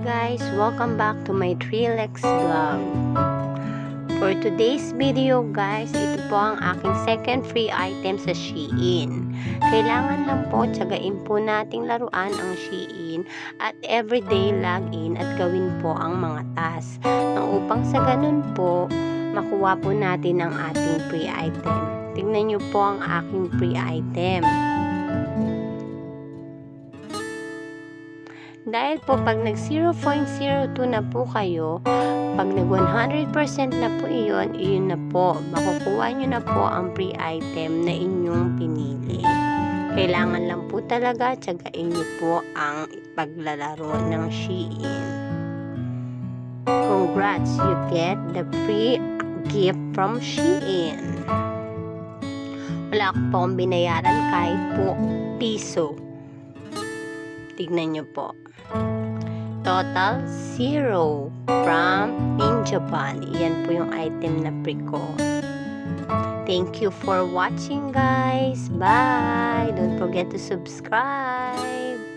guys! Welcome back to my Trilex vlog. For today's video guys, ito po ang aking second free item sa Shein. Kailangan lang po tiyagain po nating laruan ang Shein at everyday login at gawin po ang mga task. Nang upang sa ganun po, makuha po natin ang ating free item. Tingnan nyo po ang aking free item. Dahil po pag nag 0.02 na po kayo, pag nag 100% na po iyon na po. Makukuha nyo na po ang free item na inyong pinili. Kailangan lang po talaga tiyagain nyo po ang paglalaro ng Shein. Congrats! You get the free gift from Shein. Wala ko po akong binayaran kahit po piso. Tignan nyo po. Total 0 from Ninja Bunny. Yan po yung item na free ko. Thank you for watching guys. Bye! Don't forget to subscribe.